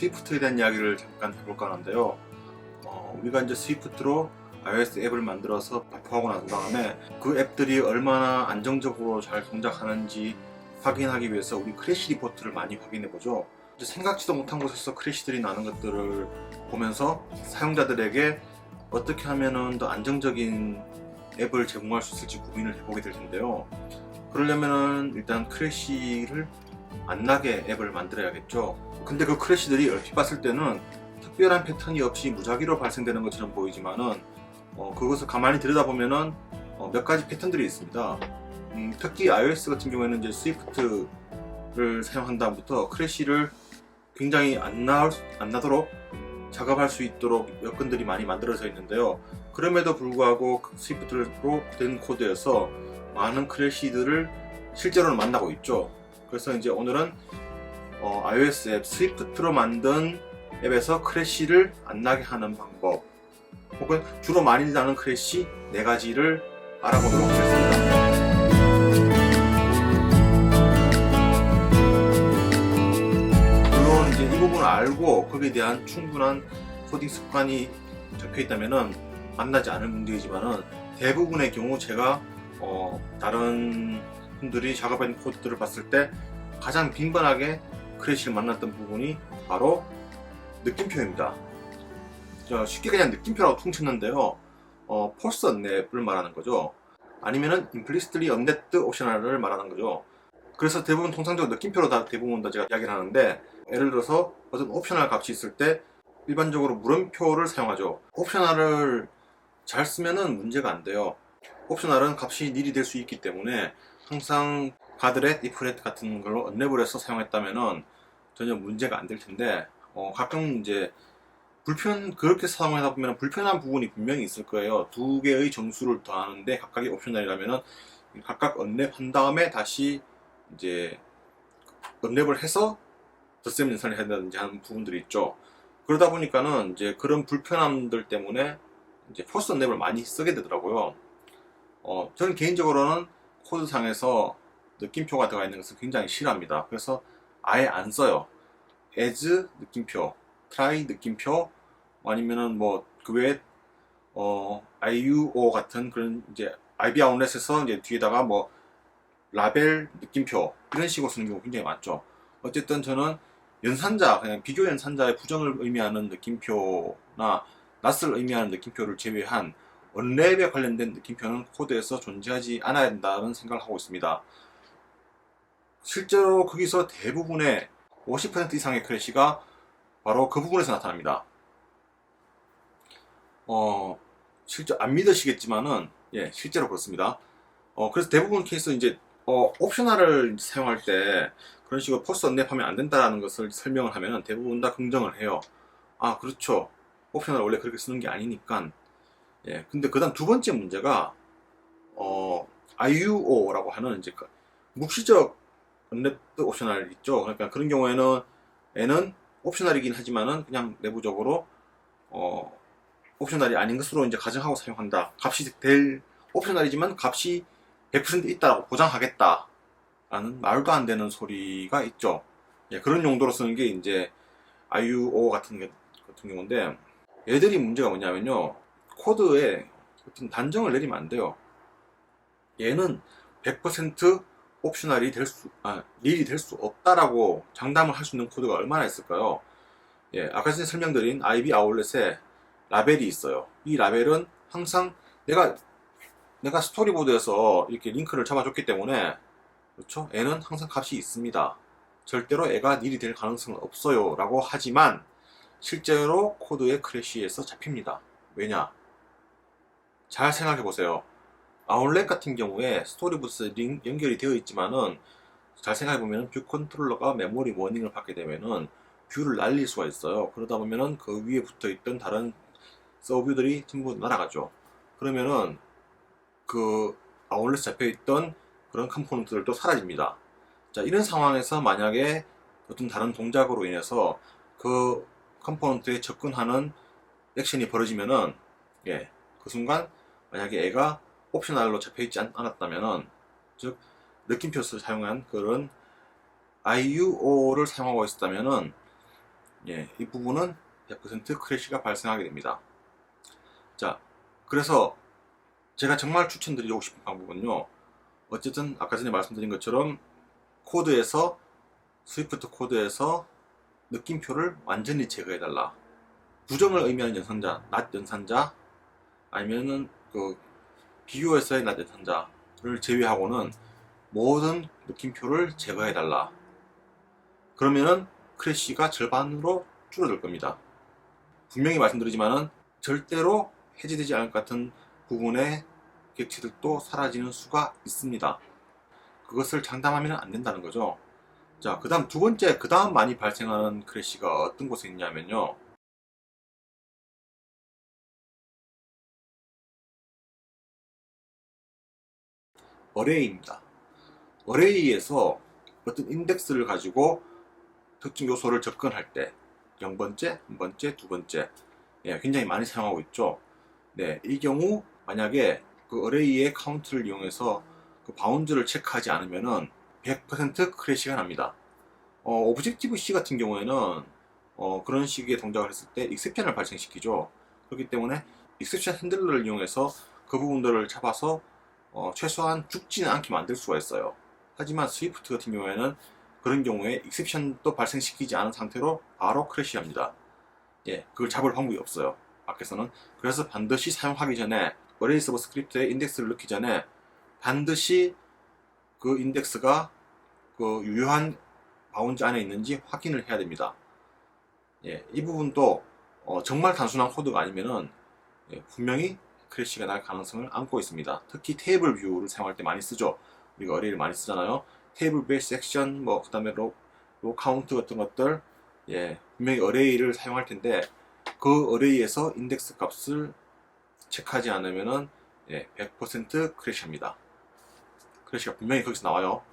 스위프트에 대한 이야기를 잠깐 해볼까 하는데요. 우리가 이제 스위프트로 iOS 앱을 만들어서 발표하고 난 다음에 그 앱들이 얼마나 안정적으로 잘 동작하는지 확인하기 위해서 우리 크래시 리포트를 많이 확인해 보죠. 이제 생각지도 못한 곳에서 크래시들이 나는 것들을 보면서 사용자들에게 어떻게 하면은 더 안정적인 앱을 제공할 수 있을지 고민을 해보게 될 텐데요. 그러려면은 일단 크래시를 안 나게 앱을 만들어야겠죠. 근데 그 크래시들이 얼핏 봤을 때는 특별한 패턴이 없이 무작위로 발생되는 것처럼 보이지만은 그것을 가만히 들여다보면은 몇 가지 패턴들이 있습니다. 특히 iOS 같은 경우에는 이제 스위프트를 사용한 다음부터 크래시를 굉장히 안 나도록 작업할 수 있도록 여건들이 많이 만들어져 있는데요. 그럼에도 불구하고 스위프트로 된 코드에서 많은 크래시들을 실제로는 만나고 있죠. 그래서 이제 오늘은 iOS 앱 스위프트로 만든 앱에서 크래시를 안 나게 하는 방법, 혹은 주로 많이 나는 크래시 4가지를 알아보도록 하겠습니다. 물론 이제 이 부분을 알고 거기에 대한 충분한 코딩 습관이 적혀 있다면은 만나지 않을 문제이지만은 대부분의 경우 제가 다른 분들이 작업한 코드들을 봤을 때 가장 빈번하게 크래시를 만났던 부분이 바로 느낌표입니다. 쉽게 그냥 느낌표라고 퉁쳤는데요. false unwrap을 말하는 거죠. 아니면은 implicitly unwrapped 옵셔널을 말하는 거죠. 그래서 대부분 통상적으로 느낌표로 대부분 다 제가 이야기를 하는데, 예를 들어서 어떤 옵셔널 값이 있을 때 일반적으로 물음표를 사용하죠. 옵셔널을 잘 쓰면은 문제가 안 돼요. 옵셔널은 값이 nil이 될 수 있기 때문에 항상 가드렛, iflet 같은 걸로 unwrap을 해서 사용했다면은 전혀 문제가 안 될 텐데, 가끔 이제 그렇게 사용하다 보면 불편한 부분이 분명히 있을 거예요. 2개의 정수를 더하는데 각각이 옵셔널이라면은 각각 언랩 한 다음에 다시 이제 언랩을 해서 덧셈 연산을 해야 된다든지 하는 부분들이 있죠. 그러다 보니까는 이제 그런 불편함들 때문에 이제 포스트 언랩을 많이 쓰게 되더라고요. 저는 개인적으로는 코드상에서 느낌표가 들어가 있는 것을 굉장히 싫어합니다. 그래서 아예 안 써요. as 느낌표, try 느낌표, 아니면은 뭐 그 외에 IUO 같은 그런 이제 IB 아웃렛에서 이제 뒤에다가 뭐 라벨 느낌표 이런 식으로 쓰는 경우 굉장히 많죠. 어쨌든 저는 연산자, 그냥 비교 연산자의 부정을 의미하는 느낌표나 낫을 의미하는 느낌표를 제외한 언랩에 관련된 느낌표는 코드에서 존재하지 않아야 된다는 생각을 하고 있습니다. 실제로 거기서 대부분의 50% 이상의 크래시가 바로 그 부분에서 나타납니다. 실제 안 믿으시겠지만은 실제로 그렇습니다. 그래서 대부분 케이스 이제 옵셔널을 사용할 때 그런 식으로 포스트 언랩하면 안 된다라는 것을 설명을 하면은 대부분 다 긍정을 해요. 아, 그렇죠. 옵셔널 원래 그렇게 쓰는 게 아니니까. 근데 그다음 두 번째 문제가 IUO라고 하는 이제 묵시적 언랩 옵셔널 있죠. 그러니까 그런 경우에는 얘는 옵셔널이긴 하지만은 그냥 내부적으로 옵셔널이 아닌 것으로 이제 가정하고 사용한다. 값이 될 옵셔널이지만 값이 100% 있다라고 보장하겠다 라는 말도 안 되는 소리가 있죠. 그런 용도로 쓰는 게 이제 IUO 같은 경우인데, 얘들이 문제가 뭐냐면요, 코드에 어떤 단정을 내리면 안 돼요. 얘는 100% 옵셔널이 닐이 될 수 없다라고 장담을 할 수 있는 코드가 얼마나 있을까요? 아까 전에 설명드린 IB 아울렛에 라벨이 있어요. 이 라벨은 항상 내가 스토리보드에서 이렇게 링크를 잡아줬기 때문에, 그렇죠? 얘는 항상 값이 있습니다. 절대로 얘가 닐이 될 가능성은 없어요 라고 하지만 실제로 코드의 크래시에서 잡힙니다. 왜냐? 잘 생각해 보세요. 아울렛 같은 경우에 스토리보드 연결이 되어 있지만은, 잘 생각해 보면 뷰 컨트롤러가 메모리 워닝을 받게 되면은 뷰를 날릴 수가 있어요. 그러다 보면은 그 위에 붙어 있던 다른 서뷰들이 전부 날아가죠. 그러면은 그 아울렛에 잡혀 있던 그런 컴포넌트들도 사라집니다. 자, 이런 상황에서 만약에 어떤 다른 동작으로 인해서 그 컴포넌트에 접근하는 액션이 벌어지면은 그 순간 만약에 얘가 옵셔널로 잡혀있지 않았다면은, 즉 느낌표를 사용한 그런 IUO를 사용하고 있었다면은 예, 이 부분은 100% 크래시가 발생하게 됩니다. 자, 그래서 제가 정말 추천드리고 싶은 방법은요, 어쨌든 아까 전에 말씀드린 것처럼 코드에서, 스위프트 코드에서 느낌표를 완전히 제거해달라. 부정을 의미하는 연산자, 낮 연산자, 아니면은 그 비교에서의 낮 연산자를 제외하고는 모든 느낌표를 제거해달라. 그러면은 크래시가 절반으로 줄어들 겁니다. 분명히 말씀드리지만은 절대로 해제되지 않을 것 같은 부분의 객체들도 사라지는 수가 있습니다. 그것을 장담하면 안 된다는 거죠. 자, 그 다음 두 번째, 그 다음 많이 발생하는 크래시가 어떤 곳에 있냐면요, 어레이입니다. 어레이에서 어떤 인덱스를 가지고 특정 요소를 접근할 때 0번째, 1번째, 2번째, 예, 굉장히 많이 사용하고 있죠. 네, 이 경우 만약에 그 어레이의 카운트를 이용해서 그 바운드를 체크하지 않으면은 100% 크래시가 납니다. 오브젝티브 C 같은 경우에는 그런 식의 동작을 했을 때 익셉션을 발생시키죠. 그렇기 때문에 익셉션 핸들러를 이용해서 그 부분들을 잡아서 최소한 죽지는 않게 만들 수가 있어요. 하지만 스위프트 같은 경우에는 그런 경우에 익셉션도 발생시키지 않은 상태로 바로 크래시합니다. 예, 그걸 잡을 방법이 없어요, 밖에서는. 그래서 반드시 사용하기 전에 어레이 서버 스크립트에 인덱스를 넣기 전에 반드시 그 인덱스가 그 유효한 바운드 안에 있는지 확인을 해야 됩니다. 예, 이 부분도 정말 단순한 코드가 아니면은 분명히 크래시가 날 가능성을 안고 있습니다. 특히 테이블 뷰를 사용할 때 많이 쓰죠. 우리가 어레이를 많이 쓰잖아요. 테이블 뷰 섹션, 뭐 그다음에 로 카운트 같은 것들, 예, 분명히 어레이를 사용할 텐데 그 어레이에서 인덱스 값을 체크하지 않으면은 100% 크래시합니다. 크래시가 분명히 거기서 나와요.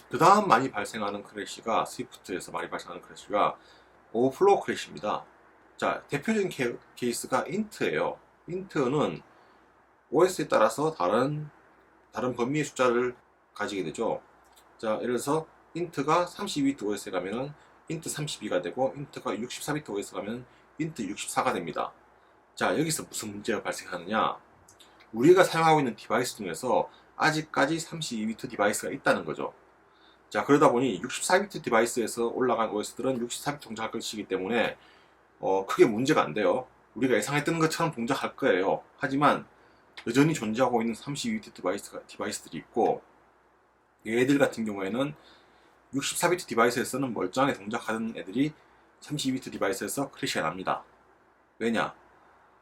그 다음 많이 발생하는 크래시가, 스위프트에서 많이 발생하는 크래시가 오버플로우 크래시입니다. 자, 대표적인 케이스가 인트예요. 인트는 OS에 따라서 다른 범위의 숫자를 가지게 되죠. 자, 예를 들어서 인트가 32비트 OS에 가면은 인트 32가 되고, 인트가 64비트 OS에 가면 인트 64가 됩니다. 자, 여기서 무슨 문제가 발생하느냐? 우리가 사용하고 있는 디바이스 중에서 아직까지 32비트 디바이스가 있다는 거죠. 자, 그러다 보니 64비트 디바이스에서 올라간 OS들은 64비트 동작할 것이기 때문에 크게 문제가 안 돼요. 우리가 예상했던 것처럼 동작할 거예요. 하지만 여전히 존재하고 있는 32비트 디바이스들이 있고, 얘들 같은 경우에는 64비트 디바이스에서는 멀쩡하게 동작하는 애들이 32비트 디바이스에서 크래시가 납니다. 왜냐?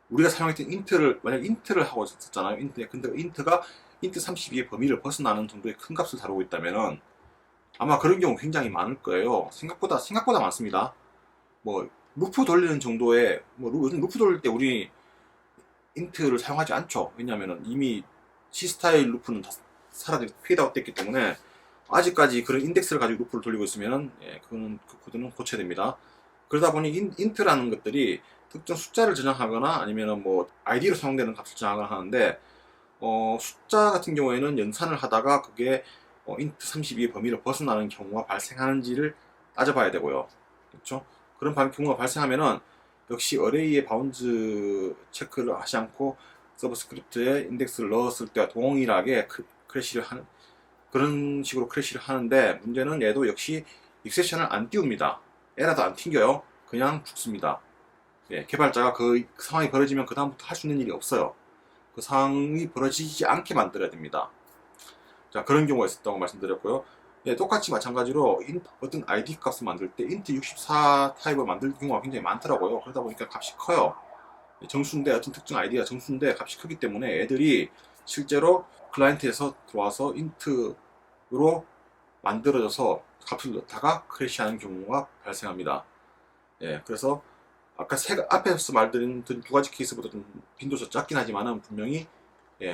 우리가 사용했던 인트를, 만약 인트를 하고 있었잖아요. 근데 인트가 인트 32의 범위를 벗어나는 정도의 큰 값을 다루고 있다면은 아마 그런 경우 굉장히 많을 거예요. 생각보다 많습니다. 뭐 루프 돌리는 정도의, 뭐 요즘 루프 돌릴 때 우리 인트를 사용하지 않죠. 왜냐하면 이미 C 스타일 루프는 다 사라지고 페이드아웃 됐기 때문에 아직까지 그런 인덱스를 가지고 루프를 돌리고 있으면 그 코드는 고쳐야 됩니다. 그러다 보니 인트라는 것들이 특정 숫자를 저장하거나 아니면 뭐 id로 사용되는 값을 저장하거나 하는데, 숫자 같은 경우에는 연산을 하다가 그게 인트 32의 범위를 벗어나는 경우가 발생하는지를 따져봐야 되고요. 그렇죠? 그런 경우가 발생하면은 역시 어레이의 바운드 체크를 하지 않고 서브 스크립트에 인덱스를 넣었을 때와 동일하게 크래시를 하는, 그런 식으로 크래시를 하는데, 문제는 얘도 역시 익셉션을 안 띄웁니다. 에러도 안 튕겨요. 그냥 죽습니다. 예, 개발자가 그 상황이 벌어지면 그 다음부터 할 수 있는 일이 없어요. 그 상황이 벌어지지 않게 만들어야 됩니다. 자, 그런 경우가 있었다고 말씀드렸고요. 예, 똑같이 마찬가지로 어떤 ID 값을 만들 때 int 64 타입을 만들 경우가 굉장히 많더라고요. 그러다 보니까 값이 커요. 정수인데, 어떤 특정 아이디가 정수인데 값이 크기 때문에 애들이 실제로 클라이언트에서 들어와서 int로 만들어져서 값을 넣다가 크래시하는 경우가 발생합니다. 예, 그래서 아까 앞에서 말드린 두 가지 케이스보다 좀 빈도수 작긴 하지만은 분명히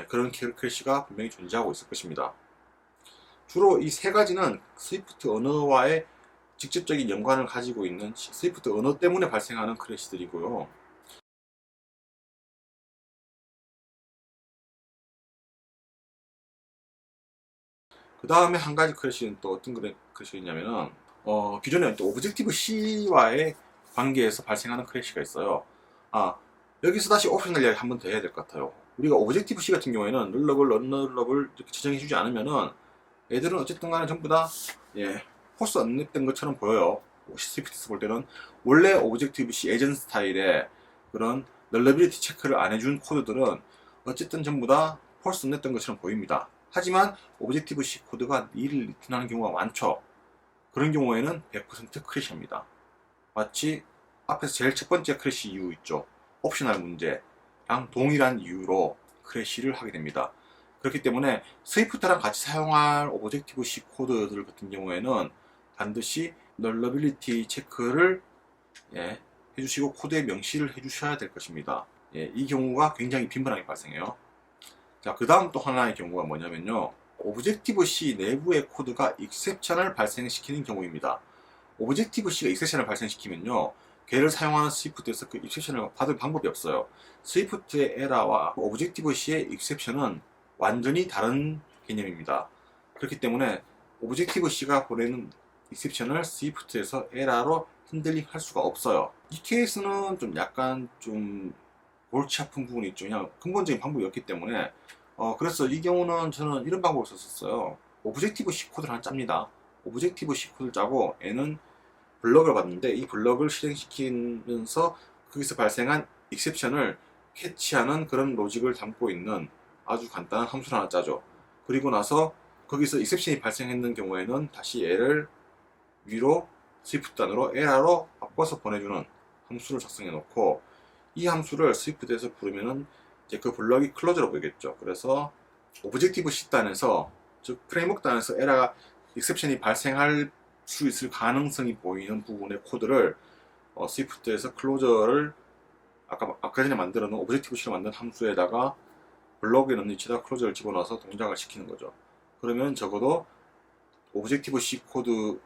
그런 크래시가 분명히 존재하고 있을 것입니다. 주로 이 세 가지는 스위프트 언어와의 직접적인 연관을 가지고 있는 스위프트 언어 때문에 발생하는 크래시들이고요. 그 다음에 한 가지 크래시는 또 어떤 크래시가 있냐면은 기존에 또 오브젝티브 C와의 관계에서 발생하는 크래시가 있어요. 여기서 다시 옵셔널 이야기 한 번 더 해야 될 것 같아요. 우리가 오브젝티브 C 같은 경우에는 널러블, 언널러블 이렇게 지정해 주지 않으면은 애들은 어쨌든 간에 전부 다 포스 언랩된 것처럼 보여요. 스위프트에서 볼 때는 원래 오브젝티브 C 에이전트 스타일의 그런 널러빌리티 체크를 안 해준 코드들은 어쨌든 전부 다 포스 언랩된 것처럼 보입니다. 하지만 오브젝티브 C 코드가 닐을 리턴하는 경우가 많죠. 그런 경우에는 100% 크래시합니다. 마치 앞에서 제일 첫 번째 크래시 이유 있죠. 옵셔널 문제랑 동일한 이유로 크래시를 하게 됩니다. 그렇기 때문에 스위프트랑 같이 사용할 오브젝티브 C 코드들 같은 경우에는 반드시 널러빌리티 체크를 해주시고 코드에 명시를 해주셔야 될 것입니다. 이 경우가 굉장히 빈번하게 발생해요. 자, 그 다음 또 하나의 경우가 뭐냐면요. 오브젝티브 C 내부의 코드가 익셉션을 발생시키는 경우입니다. 오브젝티브 C가 익셉션을 발생시키면요. 걔를 사용하는 스위프트에서 그 익셉션을 받을 방법이 없어요. 스위프트의 에러와 오브젝티브 C의 익셉션은 완전히 다른 개념입니다. 그렇기 때문에 오브젝티브 C가 보내는 익셉션을 스위프트에서 에러로 핸들링 할 수가 없어요. 이 케이스는 좀 약간 좀 골치 아픈 부분이 있죠. 그냥 근본적인 방법이 없기 때문에 그래서 이 경우는 저는 이런 방법을 썼었어요. 오브젝티브 C 코드를 하나 짭니다. 오브젝티브 C 코드를 짜고 얘는 블럭을 받는데 이 블럭을 실행시키면서 거기서 발생한 익셉션을 캐치하는 그런 로직을 담고 있는 아주 간단한 함수를 하나 짜죠. 그리고 나서 거기서 익셉션이 발생했는 경우에는 다시 얘를 위로 스위프트 단으로 에러로 바꿔서 보내주는 함수를 작성해 놓고 이 함수를 스위프트에서 부르면은 이제 그 블럭이 클로저로 보이겠죠. 그래서 오브젝티브 C 단에서 즉 프레임워크 단에서 에러가 익셉션이 발생할 수 있을 가능성이 보이는 부분의 코드를 스위프트에서 클로저를 아까 전에 만들어 놓은 오브젝티브 C로 만든 함수에다가 블럭에 넣는 위치에다 클로저를 집어넣어서 동작을 시키는 거죠. 그러면 적어도 오브젝티브 C 코드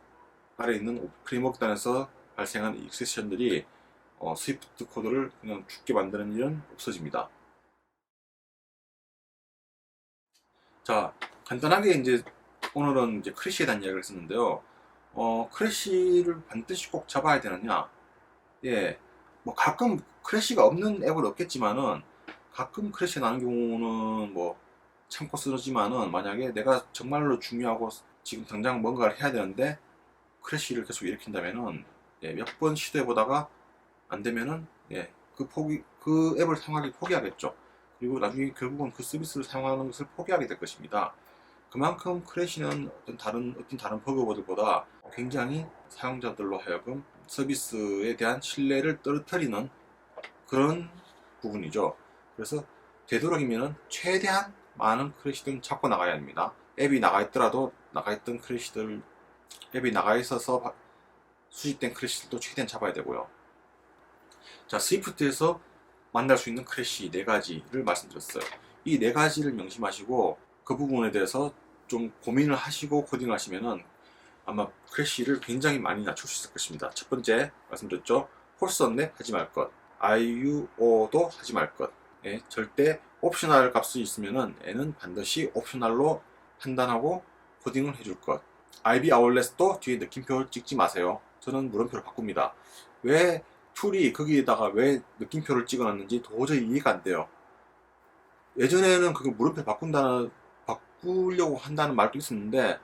아래 있는 프레임워크 단에서 발생한 익셉션들이 스위프트 코드를 그냥 죽게 만드는 일은 없어집니다. 자, 간단하게 이제 오늘은 이제 크래시에 대한 이야기를 했었는데요. 크래시를 반드시 꼭 잡아야 되느냐? 뭐 가끔 크래시가 없는 앱은 없겠지만은 가끔 크래시 나는 경우는 뭐 참고 쓰지만은 만약에 내가 정말로 중요하고 지금 당장 뭔가를 해야 되는데 크래시를 계속 일으킨다면은 몇 번 시도해보다가 안 되면은 그 앱을 사용하기 포기하겠죠. 그리고 나중에 결국은 그 서비스를 사용하는 것을 포기하게 될 것입니다. 그만큼 크래시는 어떤 다른 버그보다 굉장히 사용자들로 하여금 서비스에 대한 신뢰를 떨어뜨리는 그런 부분이죠. 그래서 되도록이면 최대한 많은 크래시들은 잡고 나가야 합니다. 앱이 나가 있더라도 나가있던 크래시들, 앱이 나가 있어서 수집된 크래시들도 최대한 잡아야 되고요. 자, 스위프트에서 만날 수 있는 크래시 4가지를 말씀드렸어요. 이 4가지를 명심하시고 그 부분에 대해서 좀 고민을 하시고 코딩을 하시면은 아마 크래시를 굉장히 많이 낮출 수 있을 것입니다. 첫 번째 말씀드렸죠. 폴스 언랩 하지 말 것, IUO도 하지 말 것. 절대 옵셔널 값이 있으면은 얘는 반드시 옵셔널로 판단하고 코딩을 해줄 것. IB 아울렛도 뒤에 느낌표 찍지 마세요. 저는 물음표로 바꿉니다. 왜 툴이 거기에다가 왜 느낌표를 찍어놨는지 도저히 이해가 안 돼요. 예전에는 그 물음표 바꾸려고 한다는 말도 있었는데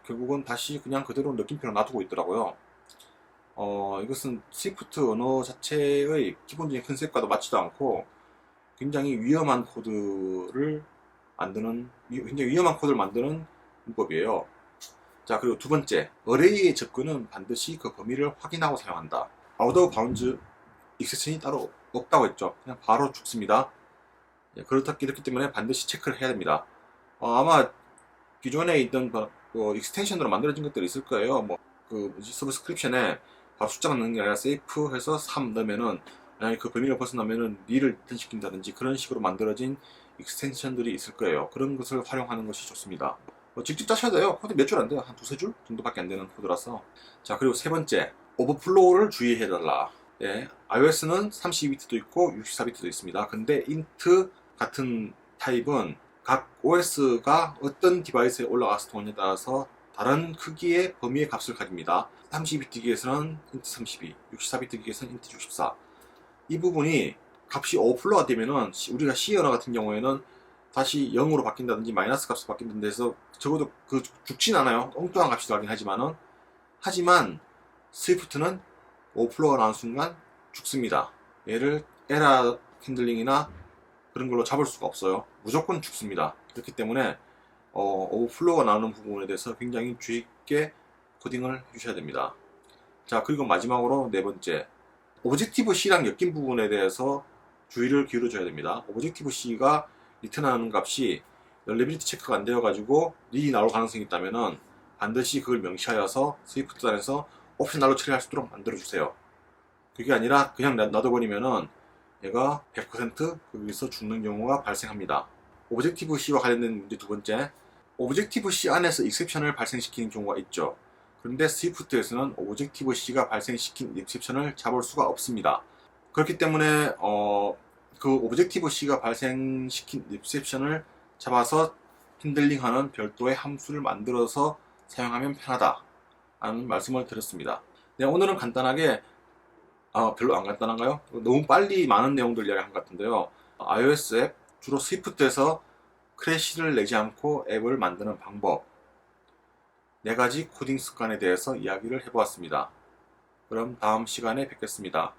결국은 다시 그냥 그대로 느낌표로 놔두고 있더라고요. 이것은 스위프트 언어 자체의 기본적인 컨셉과도 맞지도 않고 굉장히 위험한 코드를 만드는 문법이에요. 자, 그리고 두 번째, 어레이의 접근은 반드시 그 범위를 확인하고 사용한다. 아웃 오브 바운드 익셉션이 따로 없다고 했죠. 그냥 바로 죽습니다. 그렇기 때문에 반드시 체크를 해야 됩니다. 아마 기존에 있던 익스텐션으로 만들어진 것들이 있을 거예요. 서브스크립션에 바로 숫자만 넣는 게 아니라 세이프 해서 3 넣으면은 만약에 그 범위를 벗어나면은 닐을 리턴시킨다든지 그런 식으로 만들어진 익스텐션들이 있을 거예요. 그런 것을 활용하는 것이 좋습니다. 직접 짜셔야 돼요. 코드 몇 줄 안 돼요. 한 두세 줄 정도밖에 안 되는 코드라서. 자, 그리고 세 번째, 오버플로우를 주의해달라. iOS는 32비트도 있고 64비트도 있습니다. 근데 int 같은 타입은 각 OS가 어떤 디바이스에 올라갔을 동안에 따라서 다른 크기의 범위의 값을 가집니다. 32비트 기에서는 인트 32, 64비트 기에서는 인트 64. 이 부분이 값이 오버플로가 되면은 우리가 C 언어 같은 경우에는 다시 0으로 바뀐다든지 마이너스 값으로 바뀐다든지 해서 적어도 그 죽진 않아요. 엉뚱한 값이 들어가긴 하지만 스위프트는 오버플로가 나온 순간 죽습니다. 얘를 에러 핸들링이나 그런 걸로 잡을 수가 없어요. 무조건 죽습니다. 그렇기 때문에 오버플로가 나오는 부분에 대해서 굉장히 주의 깊게 코딩을 해주셔야 됩니다. 자, 그리고 마지막으로 네 번째, 오브젝티브 C랑 엮인 부분에 대해서 주의를 기울여 줘야 됩니다. 오브젝티브 C가 리턴하는 값이 널리빌리티 체크가 안 되어 가지고 릴이 나올 가능성이 있다면은 반드시 그걸 명시하여서 스위프트 안에서 옵셔널로 처리할 수 있도록 만들어 주세요. 그게 아니라 그냥 놔둬버리면은 얘가 100% 거기서 죽는 경우가 발생합니다. 오브젝티브 C와 관련된 문제 두 번째, 오브젝티브 C 안에서 익셉션을 발생시키는 경우가 있죠. 그런데 스위프트에서는 오브젝티브 C가 발생시킨 익셉션을 잡을 수가 없습니다. 그렇기 때문에 그 오브젝티브 C가 발생시킨 익셉션을 잡아서 핸들링하는 별도의 함수를 만들어서 사용하면 편하다 라는 말씀을 드렸습니다. 네, 오늘은 간단하게 별로 안 간단한가요? 너무 빨리 많은 내용들 이야기한 것 같은데요. iOS 앱, 주로 스위프트에서 크래시를 내지 않고 앱을 만드는 방법, 4가지 코딩 습관에 대해서 이야기를 해보았습니다. 그럼 다음 시간에 뵙겠습니다.